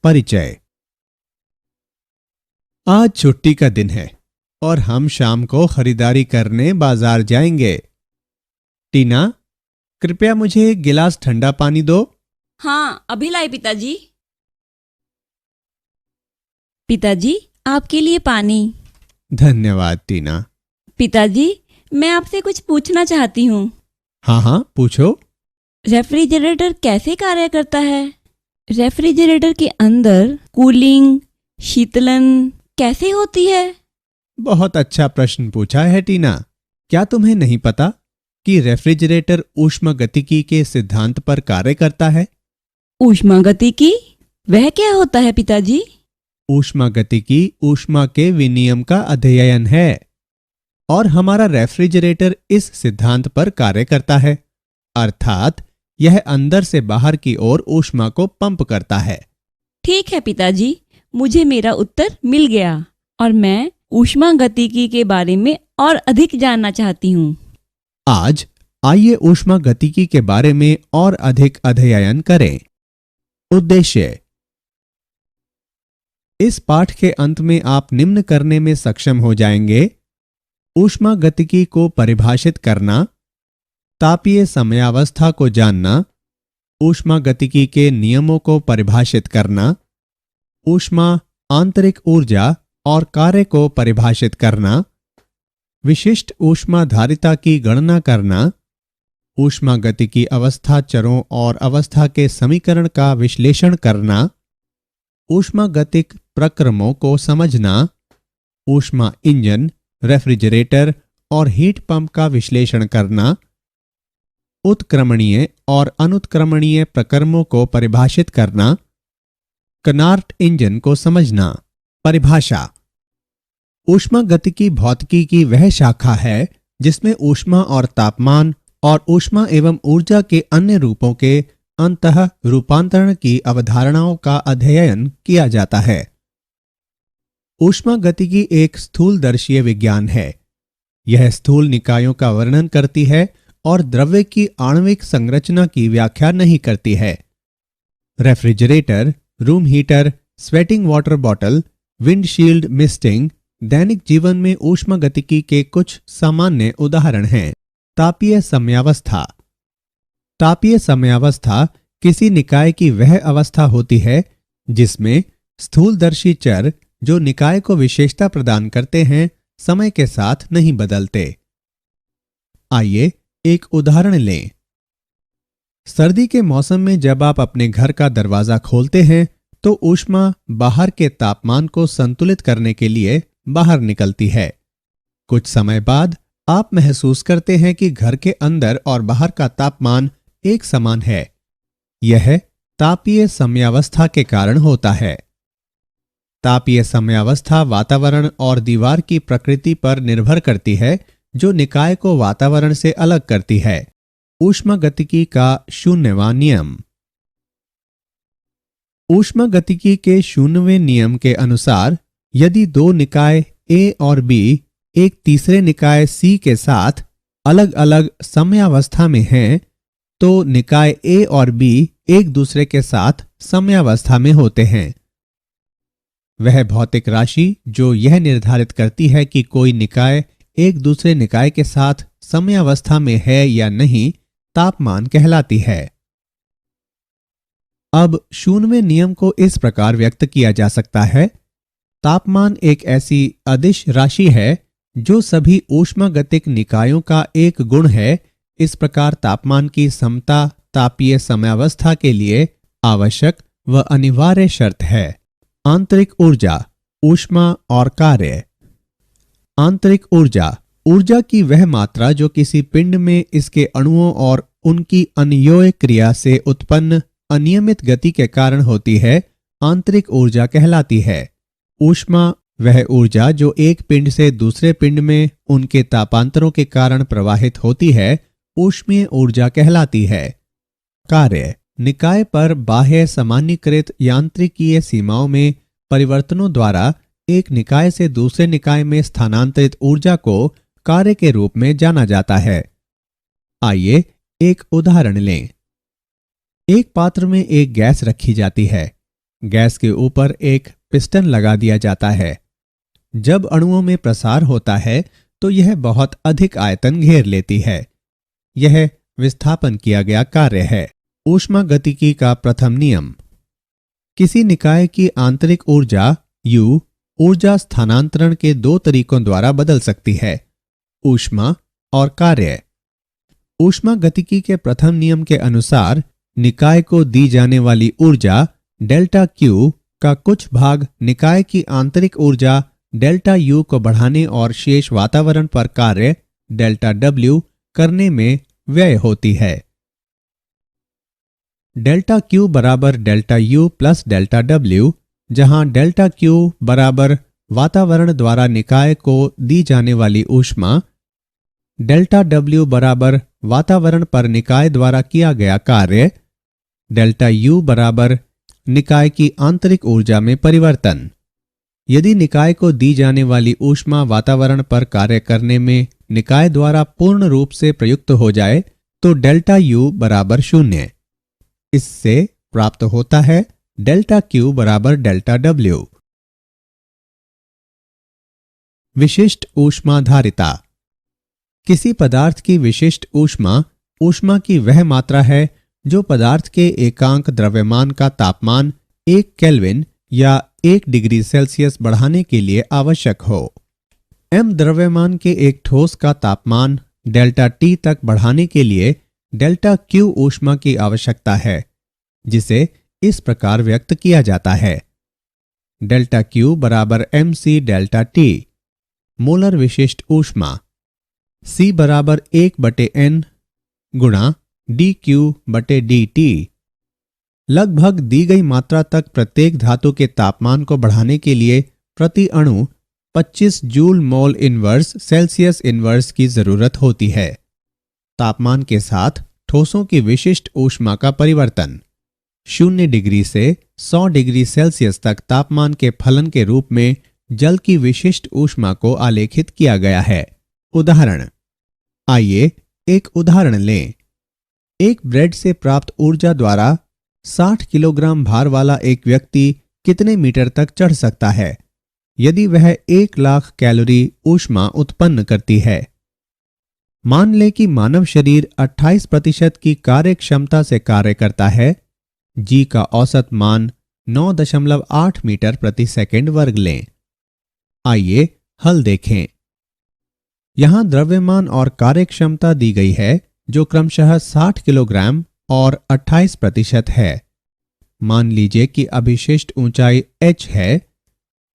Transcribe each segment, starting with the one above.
परिचय। आज छुट्टी का दिन है और हम शाम को खरीदारी करने बाजार जाएंगे। टीना, कृपया मुझे एक गिलास ठंडा पानी दो। हाँ, अभी लाई पिताजी। पिताजी, आपके लिए पानी। धन्यवाद टीना। पिताजी, मैं आपसे कुछ पूछना चाहती हूँ। हाँ हाँ, पूछो। रेफ्रिजरेटर कैसे कार्य करता है? रेफ्रिजरेटर के अंदर कूलिंग, शीतलन कैसे होती है? बहुत अच्छा प्रश्न पूछा है टीना। क्या तुम्हें नहीं पता कि रेफ्रिजरेटर ऊष्मागतिकी के सिद्धांत पर कार्य करता है? ऊष्मागतिकी वह क्या होता है पिताजी? ऊष्मागतिकी ऊष्मा के विनिमय का अध्ययन है और हमारा रेफ्रिजरेटर इस सिद्धांत पर कार्य करता है, अर्थात यह अंदर से बाहर की ओर ऊष्मा को पंप करता है। ठीक है पिताजी, मुझे मेरा उत्तर मिल गया और मैं ऊष्मागतिकी के बारे में और अधिक जानना चाहती हूँ। आज आइए ऊष्मागतिकी के बारे में और अधिक अध्ययन करें। उद्देश्य। इस पाठ के अंत में आप निम्न करने में सक्षम हो जाएंगे: ऊष्मागतिकी को परिभाषित करना, तापीय समयावस्था को जानना, ऊष्मागतिकी के नियमों को परिभाषित करना, ऊष्मा आंतरिक ऊर्जा और कार्य को परिभाषित करना, विशिष्ट ऊष्माधारिता की गणना करना, ऊष्मागतिकी अवस्था चरों और अवस्था के समीकरण का विश्लेषण करना, ऊष्मागतिक प्रक्रमों को समझना, ऊष्मा इंजन, रेफ्रिजरेटर और हीट पंप का विश्लेषण करना, उत्क्रमणीय और अनुत्क्रमणीय प्रक्रमों को परिभाषित करना, कनार्ट इंजन को समझना। परिभाषा। ऊष्मागतिकी भौतिकी की वह शाखा है जिसमें ऊष्मा और तापमान और ऊष्मा एवं ऊर्जा के अन्य रूपों के अंतः रूपांतरण की अवधारणाओं का अध्ययन किया जाता है। ऊष्मागतिकी एक स्थूलदर्शीय विज्ञान है। यह स्थूल निकायों का वर्णन करती है और द्रव्य की आणविक संरचना की व्याख्या नहीं करती है। Refrigerator, room heater, sweating water bottle, windshield misting दैनिक जीवन में ऊष्मागतिकी के कुछ सामान्य उदाहरण हैं। तापीय समयावस्था। तापीय समयावस्था किसी निकाय की वह अवस्था होती है जिसमें स्थूलदर्शी चर जो निकाय को विशेषता प्रदान करते हैं समय के साथ नहीं बदलते। आइए एक उदाहरण लें। सर्दी के मौसम में जब आप अपने घर का दरवाजा खोलते हैं तो ऊष्मा बाहर के तापमान को संतुलित करने के लिए बाहर निकलती है। कुछ समय बाद आप महसूस करते हैं कि घर के अंदर और बाहर का तापमान एक समान है। यह तापीय समयावस्था के कारण होता है। तापीय समयावस्था वातावरण और दीवार की प्रकृति पर निर्भर करती है जो निकाय को वातावरण से अलग करती है। ऊष्मागतिकी का शून्यवां नियम। ऊष्मागतिकी के शून्यवें नियम के अनुसार यदि दो निकाय ए और बी एक तीसरे निकाय सी के साथ अलग अलग समयावस्था में हैं तो निकाय ए और बी एक दूसरे के साथ समयावस्था में होते हैं। वह भौतिक राशि जो यह निर्धारित करती है कि कोई निकाय एक दूसरे निकाय के साथ समयावस्था में है या नहीं, तापमान कहलाती है। अब शून्यवें नियम को इस प्रकार व्यक्त किया जा सकता है: तापमान एक ऐसी अदिश राशि है जो सभी ऊष्मागतिक निकायों का एक गुण है। इस प्रकार तापमान की समता तापीय समयावस्था के लिए आवश्यक व अनिवार्य शर्त है। आंतरिक ऊर्जा, ऊष्मा और कार्य। आंतरिक ऊर्जा, ऊर्जा की वह मात्रा जो किसी पिंड में इसके अणुओं और उनकी अन्योन्य क्रिया से उत्पन्न अनियमित गति के कारण होती है, आंतरिक ऊर्जा कहलाती है। ऊष्मा वह ऊर्जा जो एक पिंड से दूसरे पिंड में उनके तापांतरों के कारण प्रवाहित होती है, ऊष्मीय ऊर्जा कहलाती है। कार्य, निकाय पर बाह्य सामान्यीकृत यांत्रिकीय सीमाओं में परिवर्तनों द्वारा एक निकाय से दूसरे निकाय में स्थानांतरित ऊर्जा को कार्य के रूप में जाना जाता है। आइए एक उदाहरण लें। एक पात्र में एक गैस रखी जाती है। गैस के ऊपर एक पिस्टन लगा दिया जाता है। जब अणुओं में प्रसार होता है तो यह बहुत अधिक आयतन घेर लेती है। यह विस्थापन किया गया कार्य है। ऊष्मागतिकी का प्रथम नियम। किसी निकाय की आंतरिक ऊर्जा U ऊर्जा स्थानांतरण के दो तरीकों द्वारा बदल सकती है, ऊष्मा और कार्य। ऊष्मागतिकी के प्रथम नियम के अनुसार निकाय को दी जाने वाली ऊर्जा डेल्टा Q का कुछ भाग निकाय की आंतरिक ऊर्जा डेल्टा U को बढ़ाने और शेष वातावरण पर कार्य डेल्टा W करने में व्यय होती है। डेल्टा Q बराबर delta U plus delta W, जहां डेल्टा Q बराबर वातावरण द्वारा निकाय को दी जाने वाली ऊष्मा, डेल्टा W बराबर वातावरण पर निकाय द्वारा किया गया कार्य, डेल्टा U बराबर निकाय की आंतरिक ऊर्जा में परिवर्तन। यदि निकाय को दी जाने वाली ऊष्मा वातावरण पर कार्य करने में निकाय द्वारा पूर्ण रूप से प्रयुक्त हो जाए तो डेल्टा U बराबर 0। इससे प्राप्त होता है डेल्टा Q बराबर डेल्टा W। विशिष्ट ऊष्माधारिता। किसी पदार्थ की विशिष्ट ऊष्मा ऊष्मा की वह मात्रा है जो पदार्थ के एकांक द्रव्यमान का तापमान 1 केल्विन या 1 डिग्री सेल्सियस बढ़ाने के लिए आवश्यक हो। m द्रव्यमान के एक ठोस का तापमान डेल्टा T तक बढ़ाने के लिए डेल्टा Q ऊष्मा की आवश्यकता है, जिसे इस प्रकार व्यक्त किया जाता है। डेल्टा Q बराबर mc डेल्टा T। मोलर विशिष्ट ऊष्मा C बराबर 1/n गुणा dQ/dt। लगभग दी गई मात्रा तक प्रत्येक धातु के तापमान को बढ़ाने के लिए प्रति अणु 25 joule mole inverse Celsius inverse की जरूरत होती है। तापमान के साथ ठोसों की विशिष्ट ऊष्मा का परिवर्तन 0 डिग्री से 100 डिग्री सेल्सियस तक तापमान के फलन के रूप में जल की विशिष्ट ऊष्मा को आलेखित किया गया है। उदाहरण। आइए एक उदाहरण लें। एक ब्रेड से प्राप्त ऊर्जा द्वारा 60 किलोग्राम भार वाला एक व्यक्ति कितने मीटर तक चढ़ सकता है यदि वह 1 लाख कैलोरी ऊष्मा उत्पन्न करती है। मान लें कि मानव शरीर 28% की कार्य क्षमता से कार्य करता है। G का औसत मान 9.8 मीटर प्रति सेकंड वर्ग लें। आइए हल देखें। यहां द्रव्यमान और कार्य क्षमता दी गई है जो क्रमशः 60 किलोग्राम और 28% है। मान लीजिए कि अभिशिष्ट ऊंचाई h है।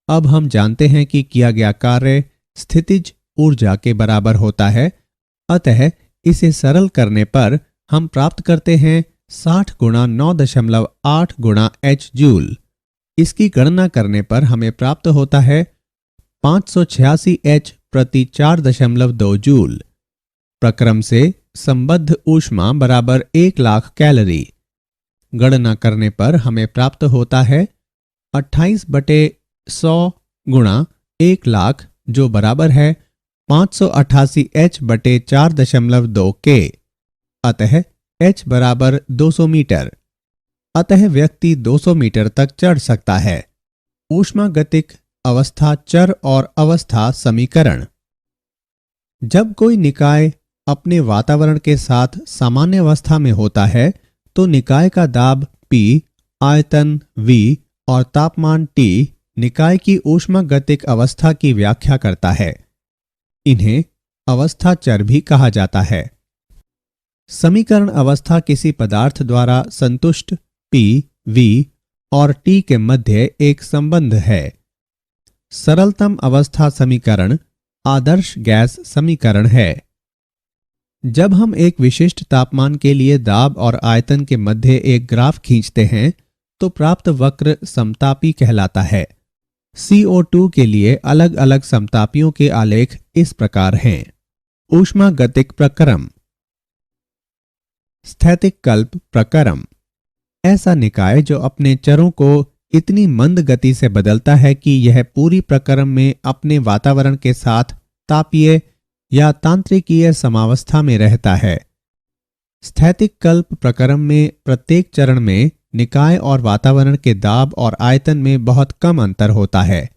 अब हम जानते हैं कि किया गया कार्य स्थितिज ऊर्जा के बराबर होता है, अतः इसे सरल करने पर हम प्राप्त करते हैं 60 गुणा 9.8 गुणा h जूल। इसकी गणना करने पर हमें प्राप्त होता है 586 h प्रति 4.2 जूल। प्रक्रम से संबद्ध ऊष्मा बराबर 1 लाख कैलोरी। गणना करने पर हमें प्राप्त होता है 28/100 गुणा 1 लाख, जो बराबर है 588 h/4.2 के। अतः h बराबर 200 मीटर। अतः व्यक्ति 200 मीटर तक चढ़ सकता है। ऊष्मागतिक अवस्था चर और अवस्था समीकरण। जब कोई निकाय अपने वातावरण के साथ सामान्य अवस्था में होता है तो निकाय का दाब P, आयतन V और तापमान T निकाय की ऊष्मागतिक अवस्था की व्याख्या करता है। इन्हें अवस्था चर भी कहा जाता है। समीकरण अवस्था किसी पदार्थ द्वारा संतुष्ट P, V और T के मध्य एक संबंध है। सरलतम अवस्था समीकरण आदर्श गैस समीकरण है। जब हम एक विशिष्ट तापमान के लिए दाब और आयतन के मध्य एक ग्राफ खींचते हैं तो प्राप्त वक्र समतापी कहलाता है। CO2 के लिए अलग अलग समतापियों के आलेख इस प्रकार हैं। ऊष्मागतिक प्रक्रम। स्थैतिक कल्प प्रक्रम। ऐसा निकाय जो अपने चरों को इतनी मंद गति से बदलता है कि यह पूरी प्रक्रम में अपने वातावरण के साथ तापीय या तांत्रिकीय समावस्था में रहता है। स्थैतिक कल्प प्रक्रम में प्रत्येक चरण में निकाय और वातावरण के दाब और आयतन में बहुत कम अंतर होता है।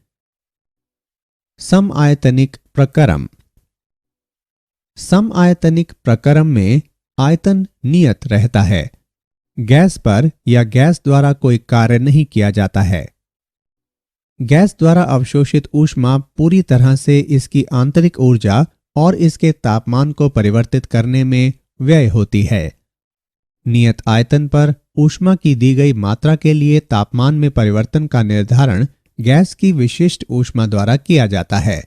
समआयतनिक प्रकरम। समआयतनिक प्रकरम में आयतन नियत रहता है। गैस पर या गैस द्वारा कोई कार्य नहीं किया जाता है। गैस द्वारा अवशोषित ऊष्मा पूरी तरह से इसकी आंतरिक ऊर्जा और इसके तापमान को परिवर्तित करने में व्यय होती है। नियत आयतन पर ऊष्मा की दी गई मात्रा के लिए तापमान में परिवर्तन का निर्धारण गैस की विशिष्ट ऊष्मा द्वारा किया जाता है।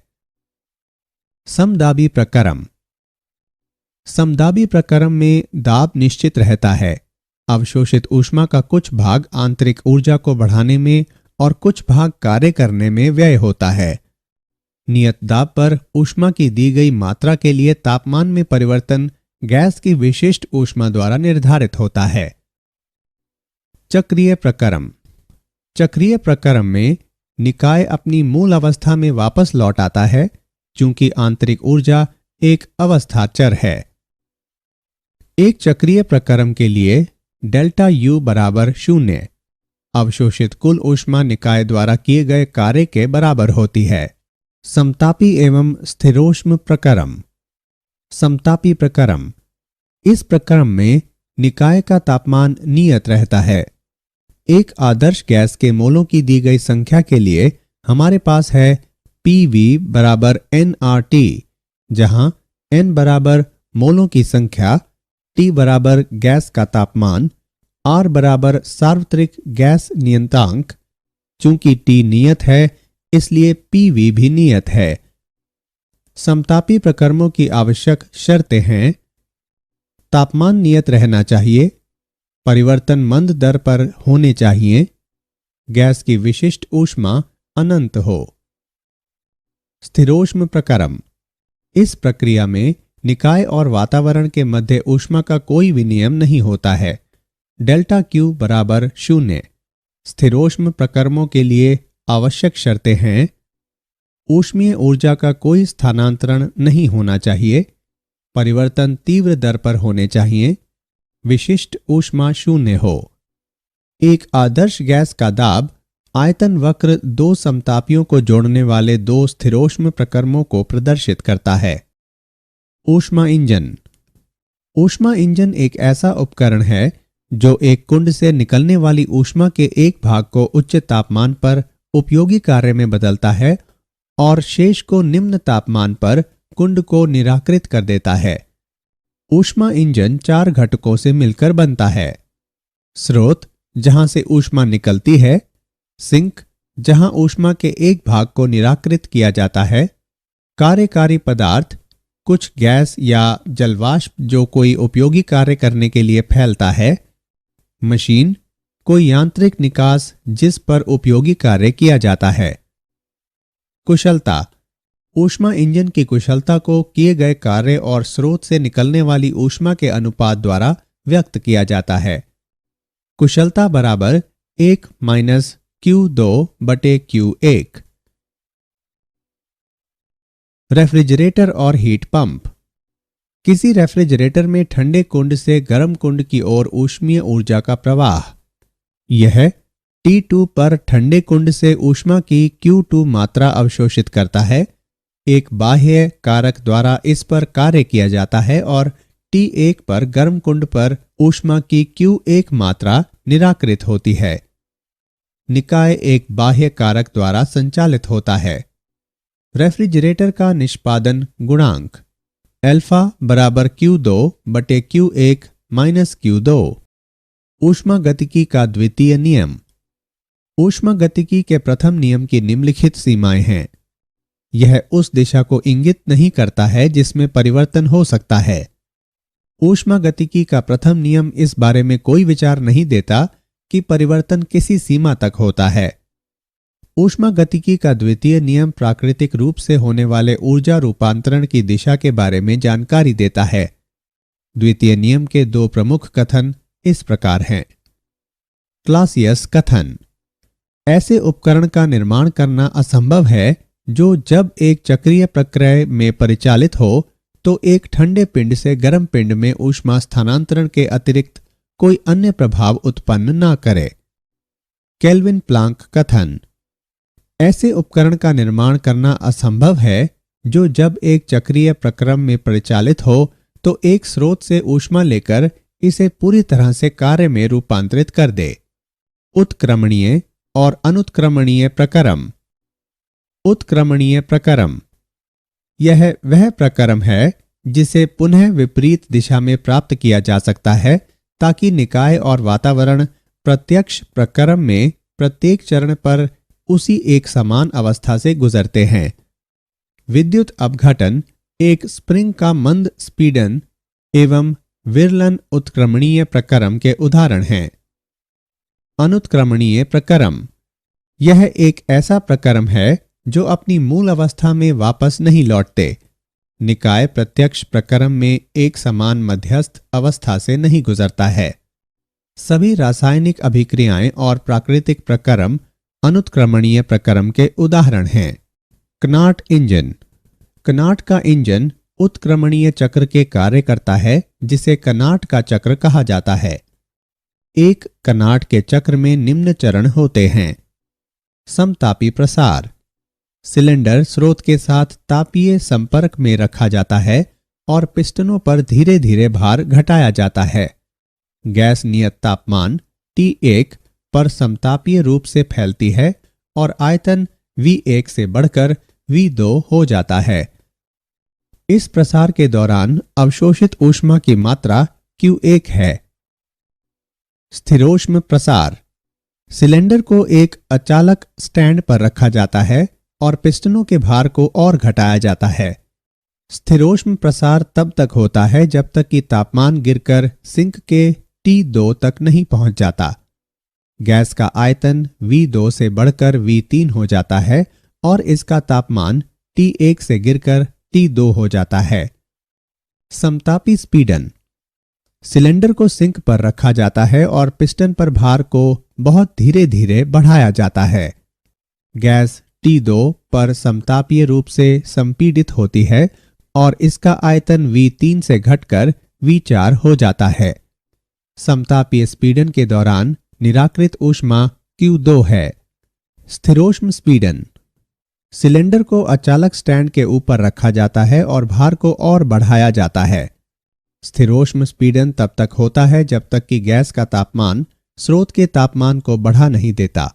समदाबी प्रकरम। समदाबी प्रकरम में दाब निश्चित रहता है। अवशोषित ऊष्मा का कुछ भाग आंतरिक ऊर्जा को बढ़ाने में और कुछ भाग कार्य करने में व्यय होता है। नियत दाब पर ऊष्मा की दी गई मात्रा के लिए तापमान में परिवर्तन गैस की विशिष्ट ऊष्मा द्वारा निर्धारित होता है। चक्रीय प्रकरम। चक्रीय प्रकरम में निकाय अपनी मूल अवस्था में वापस लौट आता है, चूंकि आंतरिक ऊर्जा एक अवस्था चर है। एक चक्रीय प्रकरम के लिए डेल्टा U बराबर 0 अवशोषित कुल ऊष्मा निकाय द्वारा किए गए कार्य के बराबर होती है। समतापी एवं स्थिरोष्म प्रकरम। समतापी प्रकरम। इस प्रकरम में निकाय का तापमान नियत रहता है। एक आदर्श गैस के मोलों की दी गई संख्या के लिए हमारे पास है PV बराबर nRT, जहां n बराबर मोलों की संख्या, T बराबर गैस का तापमान, R बराबर सार्वत्रिक गैस नियतांक। चूंकि T नियत है इसलिए PV भी नियत है। समतापी प्रकरमों की आवश्यक शर्तें हैं: तापमान नियत रहना चाहिए, परिवर्तन मंद दर पर होने चाहिए, गैस की विशिष्ट ऊष्मा अनंत हो। स्थिरोष्म प्रकरम। इस प्रक्रिया में निकाय और वातावरण के मध्य ऊष्मा का कोई विनियम नहीं होता है। डेल्टा Q बराबर 0। स्थिरोष्म प्रकरमों के लिए आवश्यक शर्तें हैं: ऊष्मीय ऊर्जा का कोई स्थानांतरण नहीं होना चाहिए, परिवर्तन तीव्र दर पर होने चाहिए, विशिष्ट ऊष्मा 0 हो। एक आदर्श गैस का दाब आयतन वक्र दो समतापियों को जोड़ने वाले दो स्थिरोष्म प्रकरमों को प्रदर्शित करता है। ऊष्मा इंजन। ऊष्मा इंजन एक ऐसा उपकरण है जो एक कुंड से निकलने वाली ऊष्मा के एक भाग को उच्च तापमान पर उपयोगी कार्य में बदलता है और शेष को निम्न तापमान पर कुंड को निराकृत कर देता है। ऊष्मा इंजन 4 घटकों से मिलकर बनता है: स्रोत, जहां से ऊष्मा निकलती है; सिंक, जहां ऊष्मा के एक भाग को निराकृत किया जाता है; कार्यकारी पदार्थ, कुछ गैस या जलवाष्प जो कोई उपयोगी कार्य करने के लिए फैलता है; मशीन, कोई यांत्रिक निकास जिस पर उपयोगी कार्य किया जाता है। कुशलता। ऊष्मा इंजन की कुशलता को किए गए कार्य और स्रोत से निकलने वाली ऊष्मा के अनुपात द्वारा व्यक्त किया जाता है। कुशलता बराबर 1 माइनस Q2 बटे Q1। रेफ्रिजरेटर और हीट पंप। किसी रेफ्रिजरेटर में ठंडे कुंड से गर्म कुंड की ओर ऊष्मीय ऊर्जा का प्रवाह। यह T2 पर ठंडे कुंड से ऊष्मा की Q2 मात्रा अवशोषित करता है। एक बाह्य कारक द्वारा इस पर कार्य किया जाता है और T1 पर गर्म कुंड पर ऊष्मा की Q1 मात्रा निराकृत होती है। निकाय एक बाह्य कारक द्वारा संचालित होता है। रेफ्रिजरेटर का निष्पादन गुणांक अल्फा बराबर Q2 बटे Q1 माइनस Q2। ऊष्मा गतिकी का द्वितीय नियम। ऊष्मा गतिकी के प्रथम नियम की निम्नलिखित सीमाएं हैं। यह उस दिशा को इंगित नहीं करता है जिसमें परिवर्तन हो सकता है। ऊष्मा गतिकी का प्रथम नियम इस बारे में कोई विचार नहीं देता कि परिवर्तन किसी सीमा तक होता है। ऊष्मा गतिकी का द्वितीय नियम प्राकृतिक रूप से होने वाले ऊर्जा रूपांतरण की दिशा के बारे में जानकारी देता है। द्वितीय नियम के दो प्रमुख कथन इस प्रकार हैं। क्लासियस कथन: ऐसे उपकरण का निर्माण करना असंभव है जो जब एक चक्रीय प्रक्रिया में परिचालित हो तो एक ठंडे पिंड से गर्म पिंड में ऊष्मा स्थानांतरण के अतिरिक्त कोई अन्य प्रभाव उत्पन्न न करे। केल्विन प्लांक कथन: ऐसे उपकरण का निर्माण करना असंभव है जो जब एक चक्रीय प्रक्रम में परिचालित हो तो एक स्रोत से ऊष्मा लेकर इसे पूरी तरह से कार्य में रूपांतरित कर दे। उत्क्रमणीय और अनुत्क्रमणीय प्रक्रम। उत्क्रमणीय प्रक्रम यह वह प्रक्रम है जिसे पुनः विपरीत दिशा में प्राप्त किया जा सकता है ताकि निकाय और वातावरण प्रत्यक्ष प्रक्रम में प्रत्येक चरण पर उसी एक समान अवस्था से गुजरते हैं। विद्युत अपघटन एक स्प्रिंग का मंद स्पीडन एवं विरलन उत्क्रमणीय प्रक्रम के उदाहरण हैं। अनुत्क्रमणीय प्रक्रम यह एक ऐसा प्रक्रम है जो अपनी मूल अवस्था में वापस नहीं लौटते। निकाय प्रत्यक्ष प्रक्रम में एक समान मध्यस्थ अवस्था से नहीं गुजरता है। सभी रासायनिक अभिक्रियाएं और प्राकृतिक प्रक्रम अनुत्क्रमणीय प्रक्रम के उदाहरण हैं। Connaught engine. कनाट का इंजन उत्क्रमणीय चक्र के कार्य करता है जिसे कनाट का चक्र कहा जाता है। एक कनाट के चक्र में निम्न चरण होते हैं। समतापी प्रसार। सिलेंडर स्रोत के साथ तापीय संपर्क में रखा जाता है और पिस्टनों पर धीरे धीरे भार घटाया जाता है। गैस नियत तापमान T1 पर समतापीय रूप से फैलती है और आयतन V1 से बढ़कर V2 हो जाता है। इस प्रसार के दौरान अवशोषित ऊष्मा की मात्रा Q1 है। स्थिरोष्म प्रसार। सिलेंडर को एक अचालक स्टैंड पर रखा जाता है और पिस्टनों के भार को और घटाया जाता है। स्थिरोष्म प्रसार तब तक होता है जब तक कि तापमान गिरकर सिंक के T2 तक नहीं पहुंच जाता। गैस का आयतन V2 से बढ़कर V3 हो जाता है और इसका तापमान T1 से गिरकर T2 हो जाता है। समतापी स्पीडन। सिलेंडर को सिंक पर रखा जाता है और पिस्टन पर भार को बहुत धीरे धीरे बढ़ाया जाता है। गैस T2 पर समतापीय रूप से संपीड़ित होती है और इसका आयतन V3 से घटकर V4 हो जाता है। समतापीय स्पीडन के दौरान निराकृत ऊष्मा Q2 है। स्थिरोष्म स्पीडन। सिलेंडर को अचालक स्टैंड के ऊपर रखा जाता है और भार को और बढ़ाया जाता है। स्थिरोष्म स्पीडन तब तक होता है जब तक कि गैस का तापमान स्रोत के तापमान को बढ़ा नहीं देता।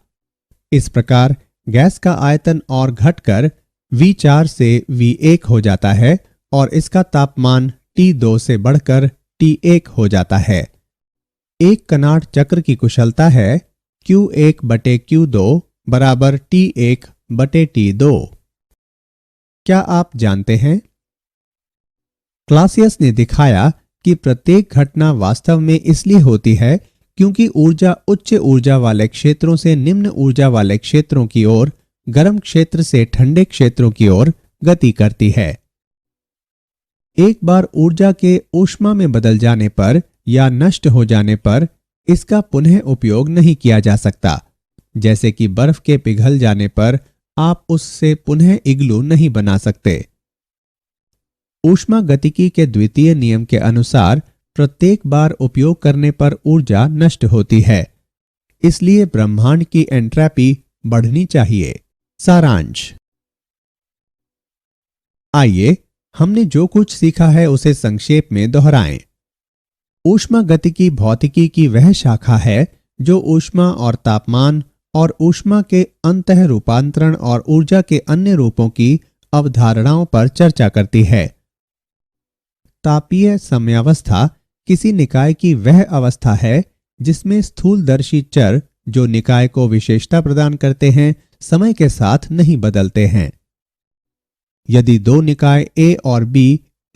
इस प्रकार गैस का आयतन और घटकर V4 से V1 हो जाता है और इसका तापमान T2 से बढ़कर T1 हो जाता है। एक कनाट चक्र की कुशलता है Q1/Q2 बराबर T1/T2। क्या आप जानते हैं? क्लासियस ने दिखाया कि प्रत्येक घटना वास्तव में इसलिए होती है क्योंकि ऊर्जा उच्च ऊर्जा वाले क्षेत्रों से निम्न ऊर्जा वाले क्षेत्रों की ओर, गर्म क्षेत्र से ठंडे क्षेत्रों की ओर गति करती है। एक बार ऊर्जा के ऊष्मा में बदल जाने पर या नष्ट हो जाने पर इसका पुनः उपयोग नहीं किया जा सकता। जैसे कि बर्फ के पिघल जाने पर आप उससे पुनः इग्लू नहीं बना सकते। ऊष्मा गतिकी के द्वितीय नियम के अनुसार प्रत्येक बार उपयोग करने पर ऊर्जा नष्ट होती है। इसलिए ब्रह्मांड की एंट्रैपी बढ़नी चाहिए। सारांश। आइए हमने जो कुछ सीखा है उसे संक्षेप में दोहराएं। ऊष्मा गतिकी भौतिकी की वह शाखा है जो ऊष्मा और तापमान और ऊष्मा के अंतः रूपांतरण और ऊर्जा के अन्य रूपों की अवधारणाओं पर चर्चा करती है। तापीय समयावस्था किसी निकाय की वह अवस्था है जिसमें स्थूलदर्शी चर जो निकाय को विशेषता प्रदान करते हैं समय के साथ नहीं बदलते हैं। यदि दो निकाय A और B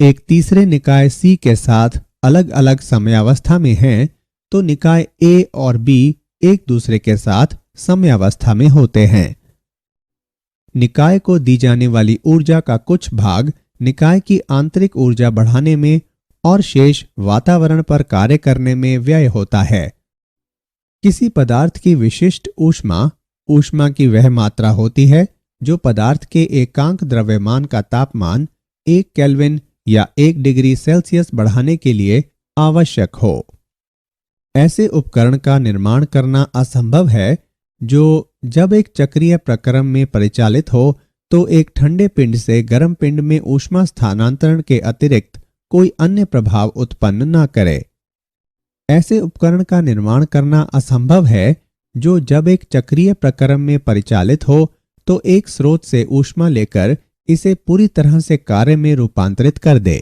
एक तीसरे निकाय C के साथ अलग अलग समयावस्था में हैं तो निकाय A और B एक दूसरे के साथ समयावस्था में होते हैं। निकाय को दी जाने वाली ऊर्जा का कुछ भाग निकाय की आंतरिक ऊर्जा बढ़ाने में और शेष वातावरण पर कार्य करने में व्यय होता है। किसी पदार्थ की विशिष्ट ऊष्मा ऊष्मा की वह मात्रा होती है जो पदार्थ के एकांक द्रव्यमान का तापमान 1 केल्विन या 1 डिग्री सेल्सियस बढ़ाने के लिए आवश्यक हो। ऐसे उपकरण का निर्माण करना असंभव है जो जब एक चक्रीय प्रक्रम में परिचालित हो तो एक ठंडे पिंड से गर्म पिंड में ऊष्मा स्थानांतरण के अतिरिक्त कोई अन्य प्रभाव उत्पन्न न करे। ऐसे उपकरण का निर्माण करना असंभव है जो जब एक चक्रीय प्रक्रम में परिचालित हो तो एक स्रोत से ऊष्मा लेकर इसे पूरी तरह से कार्य में रूपांतरित कर दे।